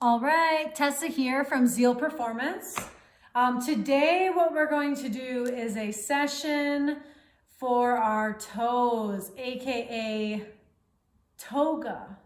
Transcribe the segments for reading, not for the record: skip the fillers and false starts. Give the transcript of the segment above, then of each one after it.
All right, Tessa here from Zeal Performance. Today what we're going to do is a session for our toes, aka toga.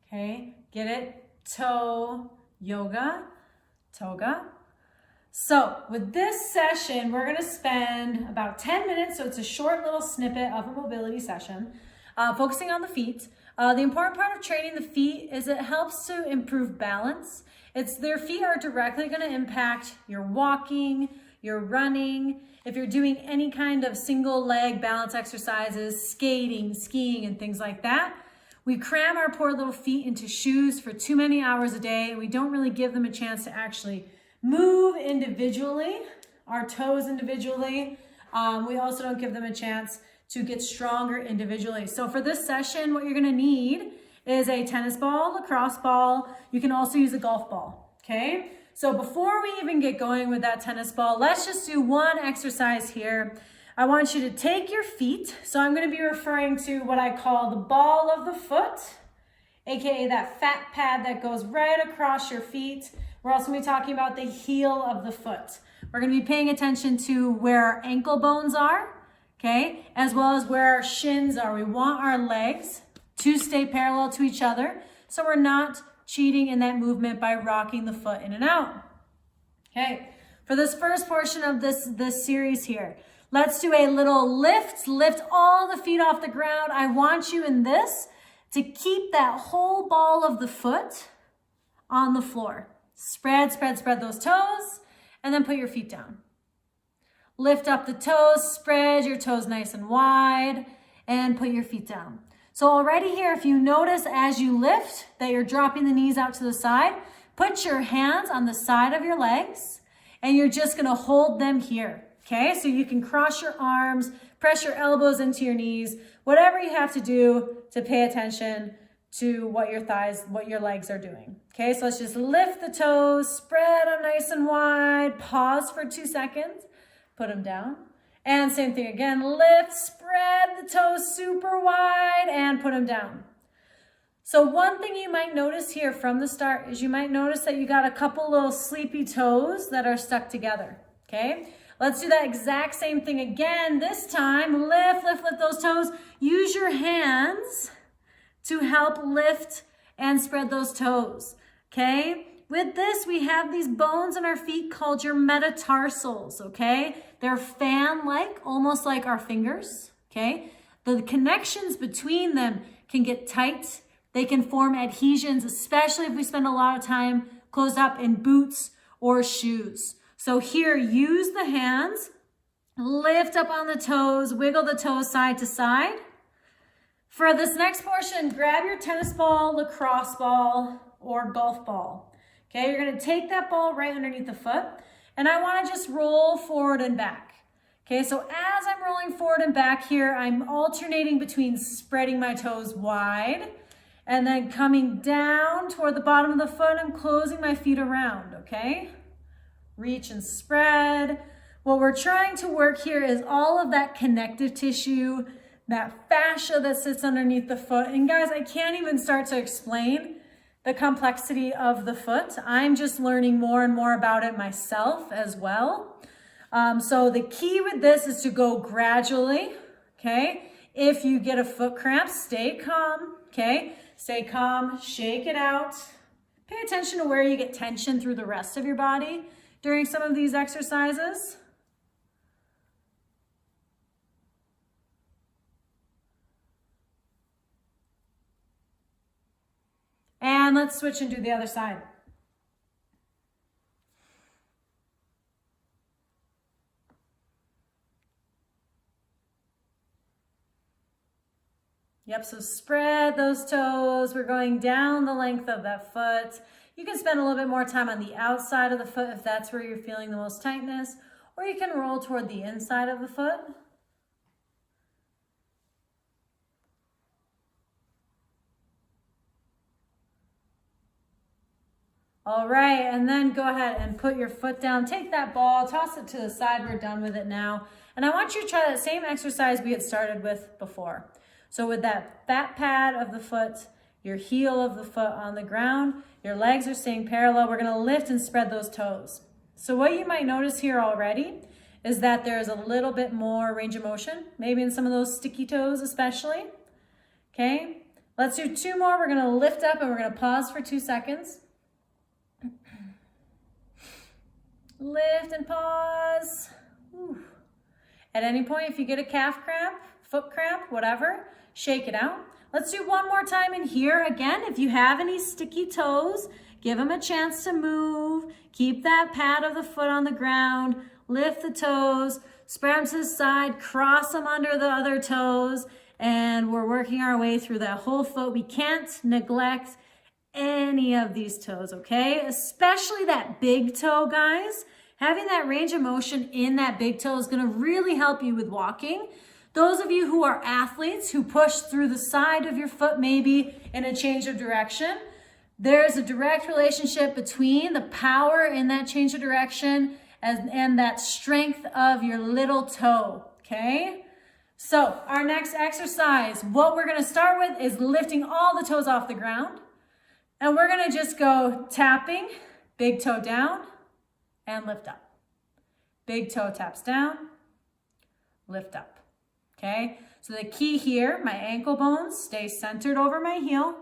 Okay, get it? Toe yoga, toga. So with this session, we're going to spend about 10 minutes. So it's a short little snippet of a mobility session, focusing on the feet. The important part of training the feet is it helps to improve balance. Their feet are directly going to impact your walking, your running. If you're doing any kind of single leg balance exercises, skating, skiing, and things like that, we cram our poor little feet into shoes for too many hours a day, and we don't really give them a chance to actually move individually, our toes individually. We also don't give them a chance to get stronger individually. So for this session, what you're gonna need is a tennis ball, lacrosse ball. You can also use a golf ball, okay? So before we even get going with that tennis ball, let's just do one exercise here. I want you to take your feet. So I'm gonna be referring to what I call the ball of the foot, AKA that fat pad that goes right across your feet. We're also gonna be talking about the heel of the foot. We're gonna be paying attention to where our ankle bones are, okay, as well as where our shins are. We want our legs to stay parallel to each other, so we're not cheating in that movement by rocking the foot in and out. Okay, for this first portion of this series here, let's do a little lift. Lift all the feet off the ground. I want you in this to keep that whole ball of the foot on the floor. Spread those toes, and then put your feet down. Lift up the toes, spread your toes nice and wide, and put your feet down. So already here, if you notice as you lift that you're dropping the knees out to the side, put your hands on the side of your legs, and you're just gonna hold them here, okay? So you can cross your arms, press your elbows into your knees, whatever you have to do to pay attention to what your legs are doing. Okay, so let's just lift the toes, spread them nice and wide, pause for 2 seconds, put them down. And same thing again, lift, spread the toes super wide and put them down. So one thing you might notice here from the start is you might notice that you got a couple little sleepy toes that are stuck together, okay? Let's do that exact same thing again. This time, lift those toes. Use your hands to help lift and spread those toes, okay? With this, we have these bones in our feet called your metatarsals, okay? They're fan-like, almost like our fingers, okay? The connections between them can get tight. They can form adhesions, especially if we spend a lot of time closed up in boots or shoes. So here, use the hands, lift up on the toes, wiggle the toes side to side. For this next portion, grab your tennis ball, lacrosse ball, or golf ball. Okay, you're gonna take that ball right underneath the foot, and I wanna just roll forward and back. Okay, so as I'm rolling forward and back here, I'm alternating between spreading my toes wide and then coming down toward the bottom of the foot and closing my feet around, okay? Reach and spread. What we're trying to work here is all of that connective tissue, that fascia that sits underneath the foot. And guys, I can't even start to explain the complexity of the foot. I'm just learning more and more about it myself as well. So the key with this is to go gradually, okay? If you get a foot cramp, stay calm, okay? Stay calm, shake it out. Pay attention to where you get tension through the rest of your body during some of these exercises. And let's switch and do the other side. Yep, so spread those toes. We're going down the length of that foot. You can spend a little bit more time on the outside of the foot if that's where you're feeling the most tightness, or you can roll toward the inside of the foot. All right, and then go ahead and put your foot down. Take that ball, toss it to the side. We're done with it now. And I want you to try that same exercise we had started with before. So with that fat pad of the foot, your heel of the foot on the ground. Your legs are staying parallel. We're gonna lift and spread those toes. So what you might notice here already is that there's a little bit more range of motion, maybe in some of those sticky toes especially. Okay, let's do 2 more. We're gonna lift up and we're gonna pause for 2 seconds. Lift and pause. Whew. At any point, if you get a calf cramp, foot cramp, whatever, shake it out. Let's do 1 more time in here. Again, if you have any sticky toes, give them a chance to move. Keep that pad of the foot on the ground. Lift the toes, spread them to the side, cross them under the other toes, and we're working our way through that whole foot. We can't neglect any of these toes, okay? Especially that big toe, guys. Having that range of motion in that big toe is gonna really help you with walking. Those of you who are athletes who push through the side of your foot, maybe in a change of direction, there's a direct relationship between the power in that change of direction and that strength of your little toe, okay? So our next exercise, what we're gonna start with is lifting all the toes off the ground. And we're gonna just go tapping, big toe down, and lift up. Big toe taps down, lift up. Okay, so the key here, my ankle bones stay centered over my heel.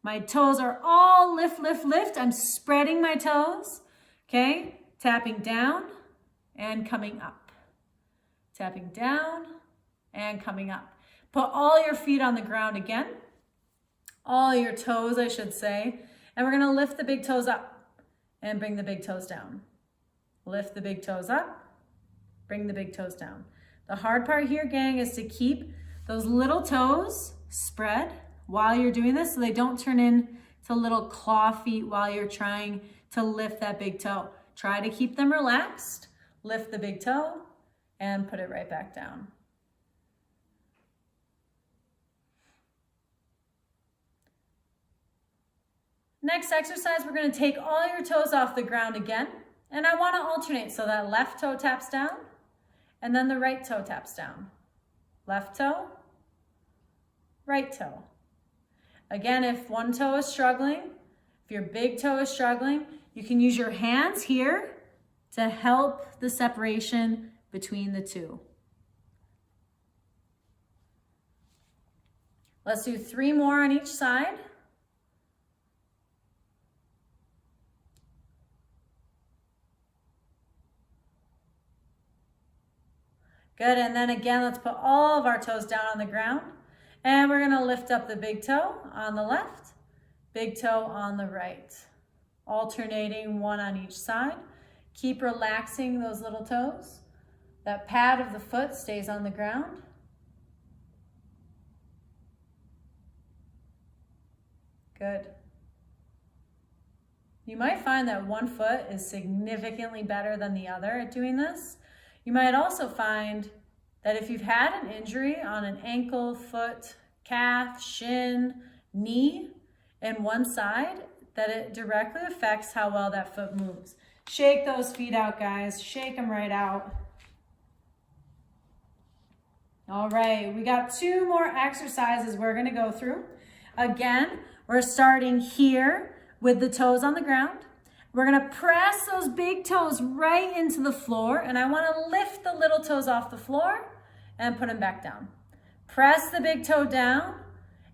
My toes are all lift, lift, lift. I'm spreading my toes. Okay, tapping down and coming up. Tapping down and coming up. Put all your feet on the ground again. All your toes, I should say. And we're gonna lift the big toes up and bring the big toes down. Lift the big toes up, bring the big toes down. The hard part here, gang, is to keep those little toes spread while you're doing this so they don't turn into little claw feet while you're trying to lift that big toe. Try to keep them relaxed, lift the big toe, and put it right back down. Next exercise, we're gonna take all your toes off the ground again, and I wanna alternate so that left toe taps down, and then the right toe taps down. Left toe, right toe. Again, if one toe is struggling, if your big toe is struggling, you can use your hands here to help the separation between the two. Let's do 3 more on each side. Good, and then again, let's put all of our toes down on the ground. And we're gonna lift up the big toe on the left, big toe on the right. Alternating 1 on each side. Keep relaxing those little toes. That pad of the foot stays on the ground. Good. You might find that one foot is significantly better than the other at doing this. You might also find that if you've had an injury on an ankle, foot, calf, shin, knee, and one side, that it directly affects how well that foot moves. Shake those feet out, guys. Shake them right out. All right, we got 2 more exercises we're gonna go through. Again, we're starting here with the toes on the ground. We're gonna press those big toes right into the floor, and I wanna lift the little toes off the floor and put them back down. Press the big toe down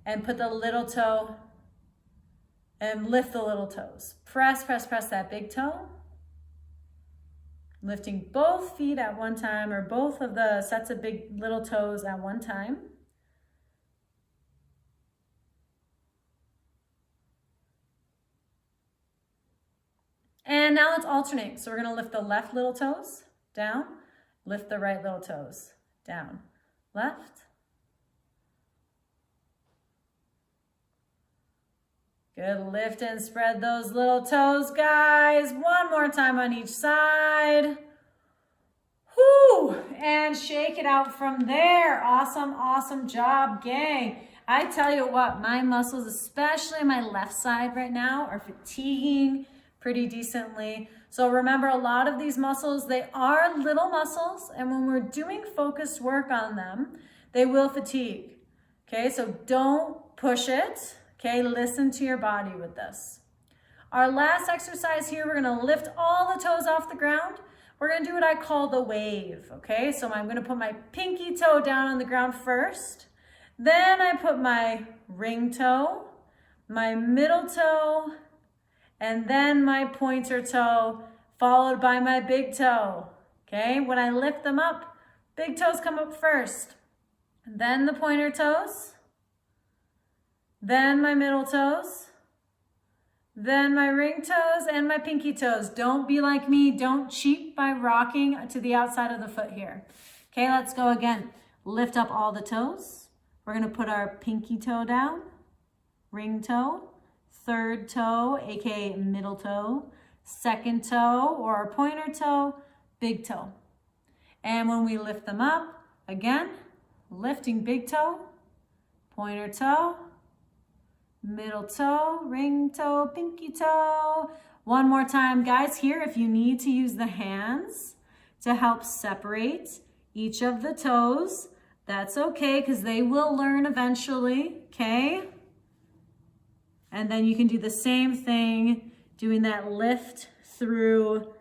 and put the little toe and lift the little toes. Press, press, press that big toe. Lifting both feet at one time, or both of the sets of big little toes at one time. And now let's alternate. So we're gonna lift the left little toes, down, lift the right little toes, down, left. Good, lift and spread those little toes, guys. 1 more time on each side. Whoo, and shake it out from there. Awesome, awesome job, gang. I tell you what, my muscles, especially my left side right now, are fatiguing pretty decently. So remember, a lot of these muscles, they are little muscles, and when we're doing focused work on them, they will fatigue. Okay, so don't push it. Okay, listen to your body with this. Our last exercise here, we're gonna lift all the toes off the ground. We're gonna do what I call the wave, okay? So I'm gonna put my pinky toe down on the ground first. Then I put my ring toe, my middle toe, and then my pointer toe, followed by my big toe, okay? When I lift them up, big toes come up first, then the pointer toes, then my middle toes, then my ring toes and my pinky toes. Don't be like me. Don't cheat by rocking to the outside of the foot here. Okay, let's go again. Lift up all the toes. We're going to put our pinky toe down, ring toe, third toe, aka middle toe, second toe or our pointer toe, big toe. And when we lift them up, again, lifting big toe, pointer toe, middle toe, ring toe, pinky toe. One more time, guys, here, if you need to use the hands to help separate each of the toes, that's okay, because they will learn eventually, okay? And then you can do the same thing, doing that lift through.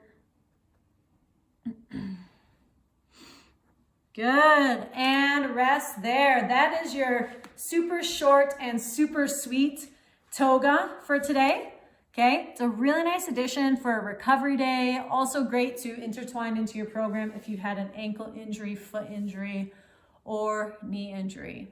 Good, and rest there. That is your super short and super sweet toga for today, okay? It's a really nice addition for a recovery day. Also great to intertwine into your program if you had an ankle injury, foot injury, or knee injury.